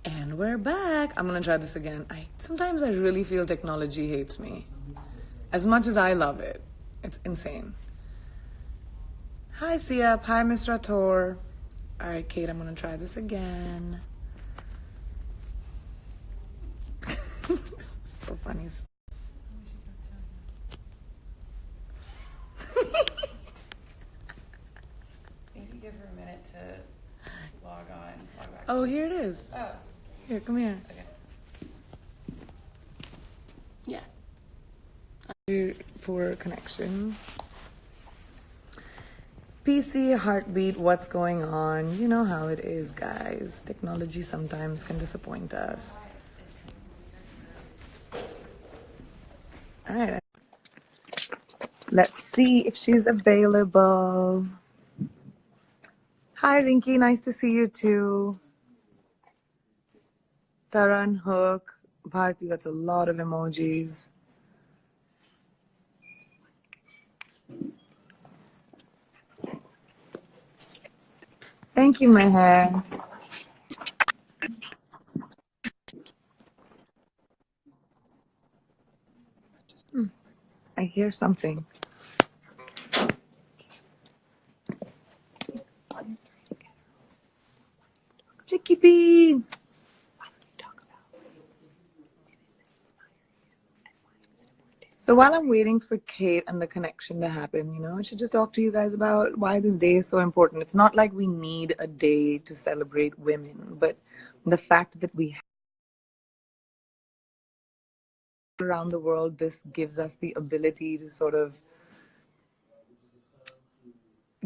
And we're back. I'm gonna try this again. Sometimes I really feel technology hates me. As much as I love it. It's insane. Hi Siap. Hi Miss Rator. Alright, Kate, I'm gonna try this again. So funny. Maybe give her a minute to log back. Oh, here it is. Oh, Here, come here. okay. Yeah. Poor connection. PC, heartbeat, what's going on? You know how it is, guys. Technology sometimes can disappoint us. All right. Let's see if she's available. Hi, Rinky. Nice to see you too. Taran, Hook, Bharti. That's a lot of emojis. Thank you, Meher. I hear something. Chicky Bee. So while I'm waiting for Kate and the connection to happen, I should just talk to you guys about why this day is so important. It's not like we need a day to celebrate women, but the fact that we have around the world, this gives us the ability to sort of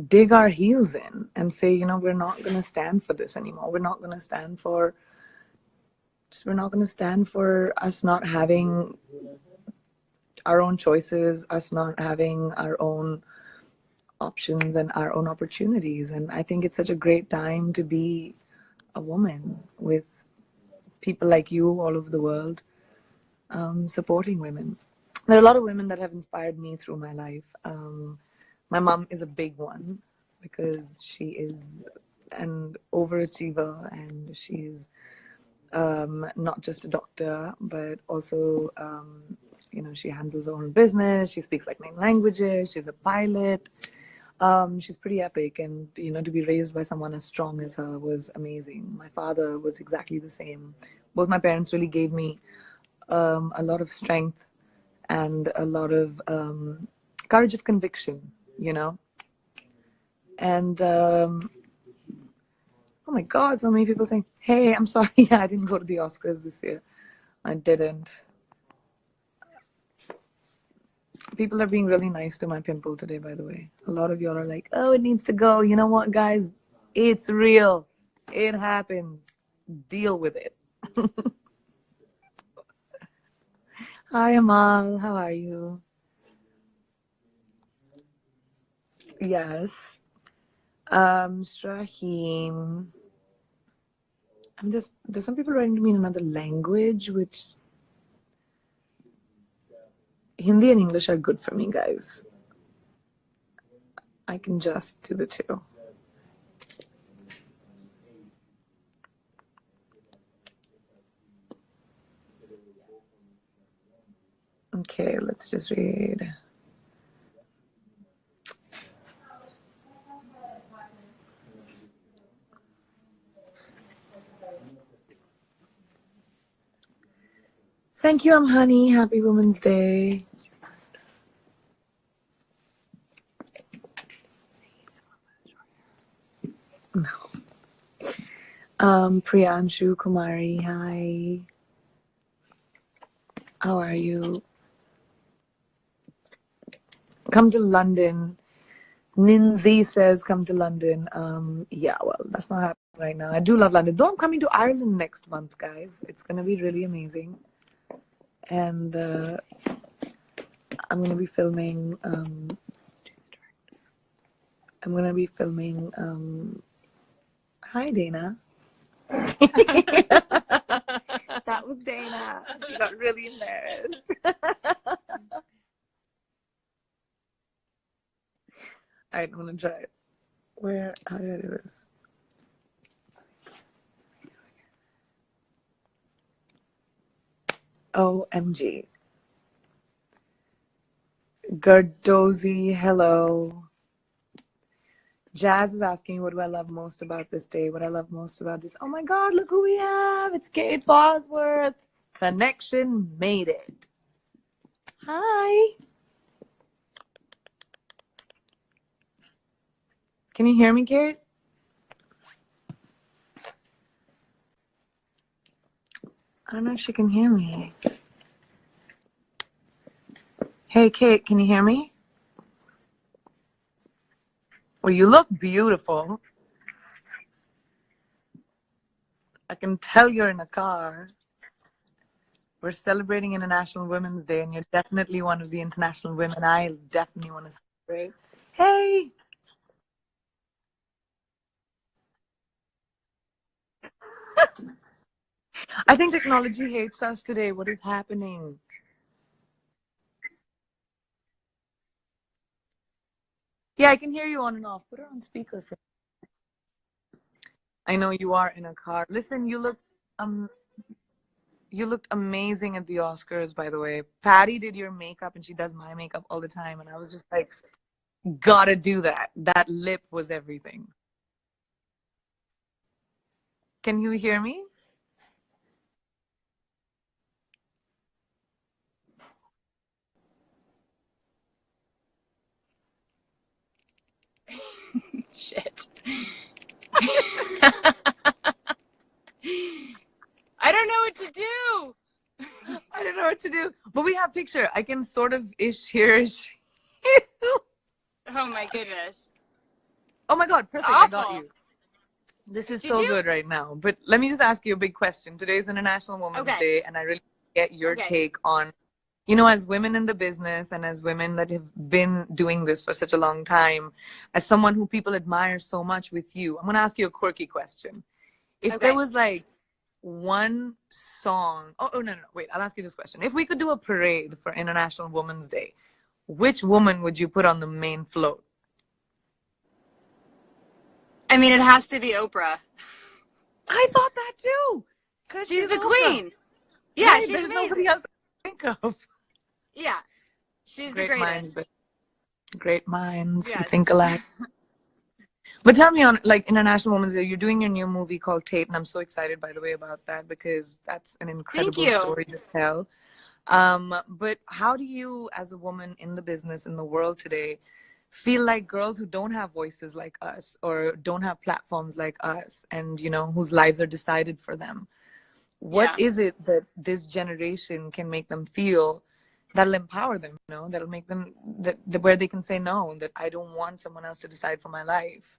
dig our heels in and say, we're not going to stand for this anymore. We're not going to stand for us not having our own choices, us not having our own options and our own opportunities. And I think it's such a great time to be a woman with people like you all over the world supporting women. There are a lot of women that have inspired me through my life. My mom is a big one because she is an overachiever and she's not just a doctor, but also, she handles her own business. She speaks like 9 languages. She's a pilot. She's pretty epic. And, to be raised by someone as strong as her was amazing. My father was exactly the same. Both my parents really gave me a lot of strength and a lot of courage of conviction, And oh my God, so many people saying, hey, I'm sorry, I didn't go to the Oscars this year. I didn't. People are being really nice to my pimple today, by the way. A lot of y'all are like, oh, it needs to go. You know what, guys? It's real. It happens. Deal with it. Hi, Amal. How are you? Yes. Strahim. There's some people writing to me in another language, which Hindi and English are good for me, guys. I can just do the two. Okay, let's just read. Thank you, honey. Happy Women's Day. No. Priyanshu Kumari, hi. How are you? Come to London. Ninzi says come to London. Yeah, well, that's not happening right now. I do love London. Though I'm coming to Ireland next month, guys. It's going to be really amazing. And I'm going to be filming... Hi, Dana. That was Dana. She got really embarrassed. Alright, I'm gonna try it. How did I do this? OMG. Gardozi, hello. Jazz is asking, what do I love most about this day? What I love most about this? Oh my God, look who we have. It's Kate Bosworth. Connection made it. Hi. Can you hear me, Kate? I don't know if she can hear me. Hey, Kate, can you hear me? Well, you look beautiful. I can tell you're in a car. We're celebrating International Women's Day, and you're definitely one of the international women I definitely want to celebrate. Hey! I think technology hates us today. What is happening? Yeah, I can hear you on and off. Put her on speaker. I know you are in a car. Listen, you looked amazing at the Oscars, by the way. Patty did your makeup, and she does my makeup all the time, and I was just like, gotta do that. That lip was everything. Can you hear me? Shit. I don't know what to do. I don't know what to do. But we have picture. I can sort of ish hear ish. Oh my goodness. Oh my God, It's perfect. I got awful. you. This is Did so you? good right now. But let me just ask you a big question. Today's International Women's Okay. Day, and I really get your Okay. take on, as women in the business and as women that have been doing this for such a long time, as someone who people admire so much with you, I'm going to ask you a quirky question. If there Okay. was like one song, no, wait, I'll ask you this question. If we could do a parade for International Women's Day, which woman would you put on the main float? I mean, it has to be Oprah. I thought that too. Because She's she's the Oprah. queen. Yeah, Right, she's there's nobody amazing. else to think of. Yeah, she's the Great minds, greatest. great minds who Yes. think alike. But tell me on like International Women's Day, you're doing your new movie called Tate, and I'm so excited by the way about that because that's an Thank incredible you. story to tell. But how do you, as a woman in the business in the world today, feel like girls who don't have voices like us or don't have platforms like us, and whose lives are decided for them? What Yeah. is it that this generation can make them feel that'll empower them, that'll make them that where they can say no, that I don't want someone else to decide for my life.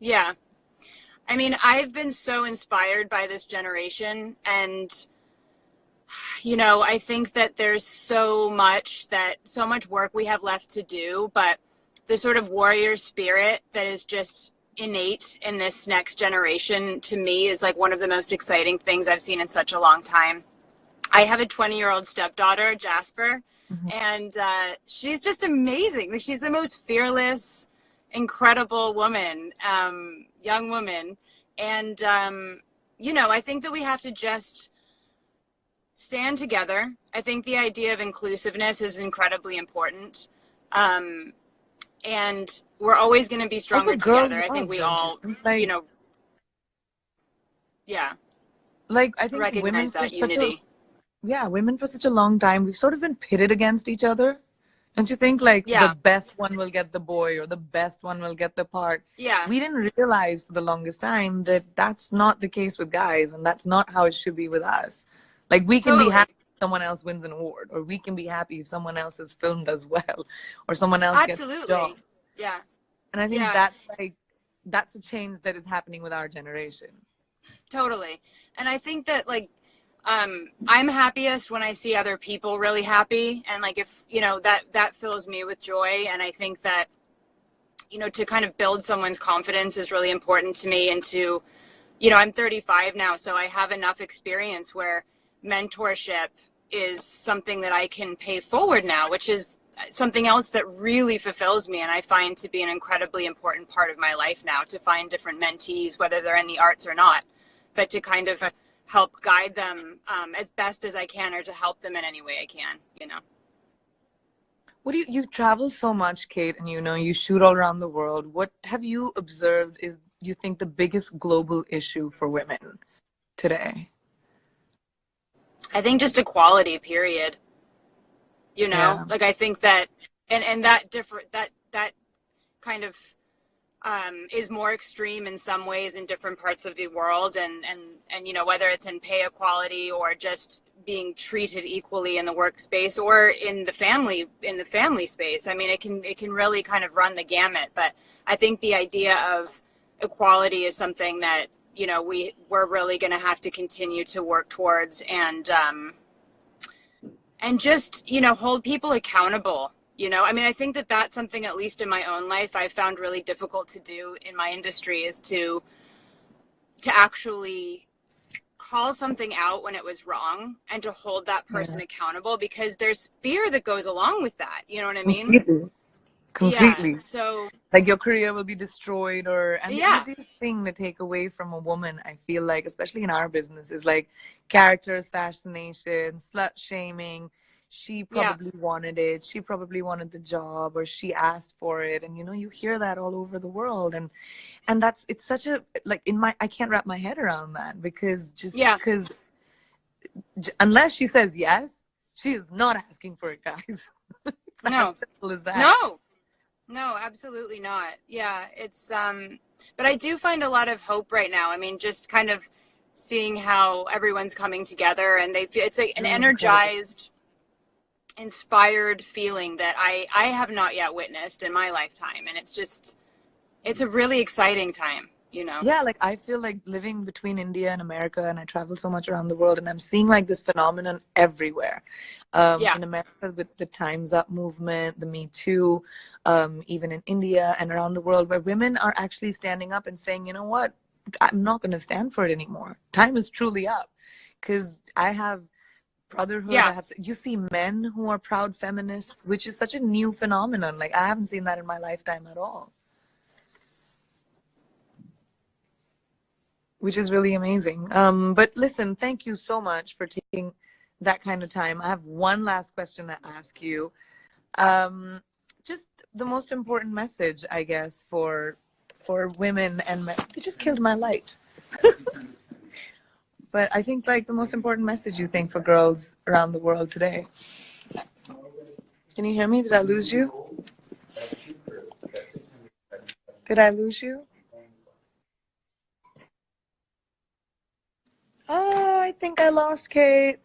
Yeah. I mean, I've been so inspired by this generation, and I think that there's so much work we have left to do, but the sort of warrior spirit that is just innate in this next generation to me is like one of the most exciting things I've seen in such a long time. I have a 20-year-old stepdaughter, Jasper, Mhm. and she's just amazing. Like, she's the most fearless, incredible woman, young woman. And, I think that we have to just stand together. I think the idea of inclusiveness is incredibly important. And we're always going to be Also, stronger girls together. I think love, we don't you all, think? Like, yeah, I think recognize that unity. women for such a long time, we've sort of been pitted against each other. Don't you think like the Yeah, best one will get the boy or the best one will get the part? yeah, We didn't realize for the longest time that that's not the case with guys, and that's not how it should be with us. Like, we can be totally. happy if someone else wins an award, or we can be happy if someone else's film does well, or someone else gets a job. Absolutely. Yeah, And I think yeah. that's a change that is happening with our generation. Totally. And I think that I'm happiest when I see other people really happy, and like if that fills me with joy. And I think that to kind of build someone's confidence is really important to me. And to I'm 35 now, so I have enough experience where mentorship is something that I can pay forward now, which is something else that really fulfills me and I find to be an incredibly important part of my life now, to find different mentees, whether they're in the arts or not, but to kind of help guide them as best as I can, or to help them in any way I can, you know. What do you travel so much, Kate, and you shoot all around the world. What have you observed is, you think, the biggest global issue for women today? I think just equality, period. You know, Yeah. like I think that, and that different that kind of is more extreme in some ways in different parts of the world, and you know, whether it's in pay equality or just being treated equally in the workspace or in the family space. I mean, it can really kind of run the gamut. But I think the idea of equality is something that, you know, we're really going to have to continue to work towards, and just, you know, hold people accountable. You know, I mean, I think that that's something, at least in my own life, I found really difficult to do in my industry, is to actually call something out when it was wrong and to hold that person Yeah. accountable, because there's fear that goes along with that. You know what I mean? Completely. Yeah. Completely. So, Like your career will be destroyed, and the yeah. easiest thing to take away from a woman, I feel like, especially in our business, is like character assassination, slut shaming. She Yeah. probably wanted it, she probably wanted the job, or she asked for it, and you hear that all over the world. And it's such a, like, I can't wrap my head around that, because Yeah. unless she says yes, she is not asking for it, guys. It's as No. simple as that. No. No, absolutely not. Yeah, it's but I do find a lot of hope right now. I mean, just kind of seeing how everyone's coming together, and they feel it's like an Really incredible. energized, inspired feeling that I have not yet witnessed in my lifetime, and it's a really exciting time, you know. Yeah, like I feel like living between India and America, and I travel so much around the world, and I'm seeing like this phenomenon everywhere. Yeah. In America with the Time's Up movement, the Me Too, even in India and around the world, where women are actually standing up and saying, you know what, I'm not going to stand for it anymore. Time is truly up. Because I have brotherhood, Yeah. you see men who are proud feminists, which is such a new phenomenon. Like I haven't seen that in my lifetime at all, which is really amazing. But listen, thank you so much for taking that kind of time. I have one last question to ask you. Just the most important message, I guess, for women and men. They just killed my light. But I think like the most important message, you think, for girls around the world today. Can you hear me? Did I lose you? Did I lose you? Oh, I think I lost Kate.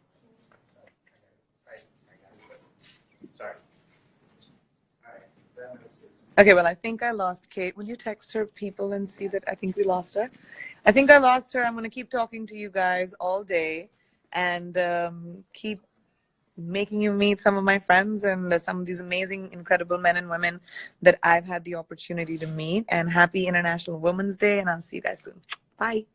Okay, well, I think I lost Kate. Will you text her people and see that I think we lost her? I think I lost her. I'm going to keep talking to you guys all day, and keep making you meet some of my friends and some of these amazing, incredible men and women that I've had the opportunity to meet. And happy International Women's Day, and I'll see you guys soon. Bye.